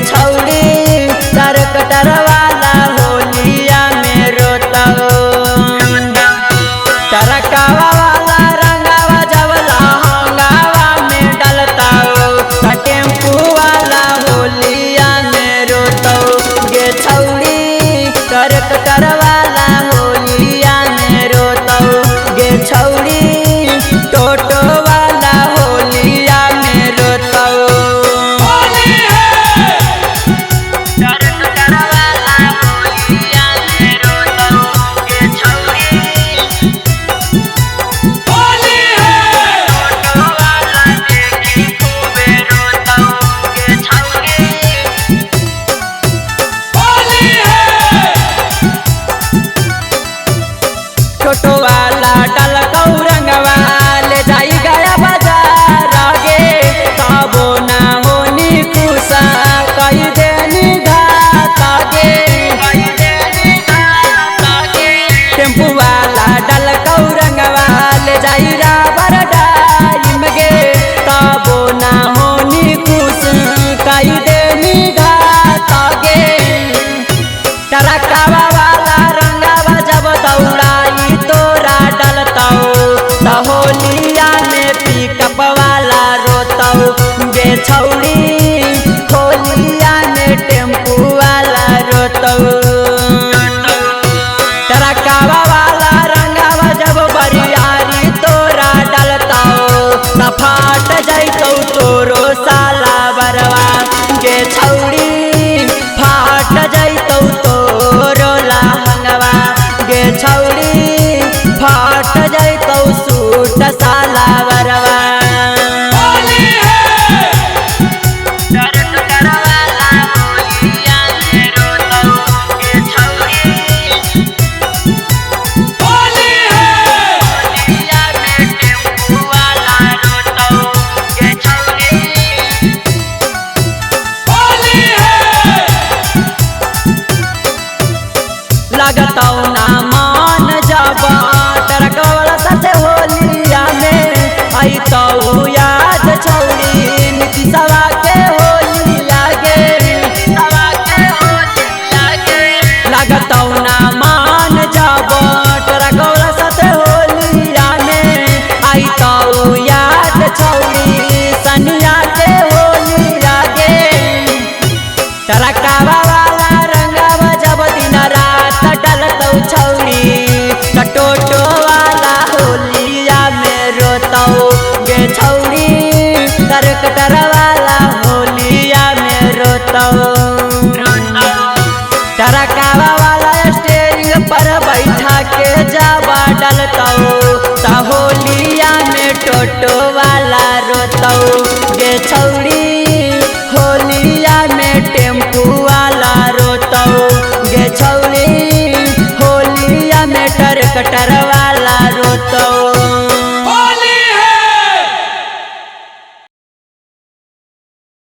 छौड़ी टरकटर वाला होलिया में रोतौ। टरकावा वाला रंगावा जब लहंगावा में डलतौ। टेम्पू वाला होलिया में रोतौ गे छौड़ी टरकटर वाला होलिया में रोतौ गे छौड़ी टोटो वाला होलिया में रोतौ। छोटो वाला डलकौ रंगवा ले जाई गया बाजार गे तबो ना होनी खुशा कई देनी घात गे। टेम्पू वाला डलकौ रंगवा ले जाई राबर डाइम गे तबो ना होनी खुश कई देनी घात गे। टरकावा वाला रंगावा जब दौड़ाई तोरा डलतौ त होलिया में पिकअप वाला रोतौ गे छौड़ी होलिया में टेम्पू वाला रोतौ। टरकावा वाला रंगावा जब बरियारी तोरा डलतौ त फाट जैतौ तोरो साला बरवा गे छौड़ी फाट जैतौ तोरो लहंगवा गे छौड़ी फाट जैतौ सूट साला बरवा। लगतौ ना मान जब टरकवा साथे होलिया में अइतौ याद छौड़ी नीतीशवा के होलिया गे। लगतौ ना मान जब टरकवा साथे होलिया में अइतौ याद छौड़ी सनिया के होलिया गे। टरकावा वाला रंगावा जब दिन रात डलतौ छौड़ी टोटो वाला होलिया में रोतौ गे छौड़ी टरकटर वाला होलिया में रोतौ। टरकावा वाला स्टेरिंग पर बैठा के जावा डलतौ त होलिया में टोटो वाला रोतौ गे छौड़ी होलिया में टेम्पू वाला रोतौ गे छौड़ी होलिया में टरकटर वाला रोतौ।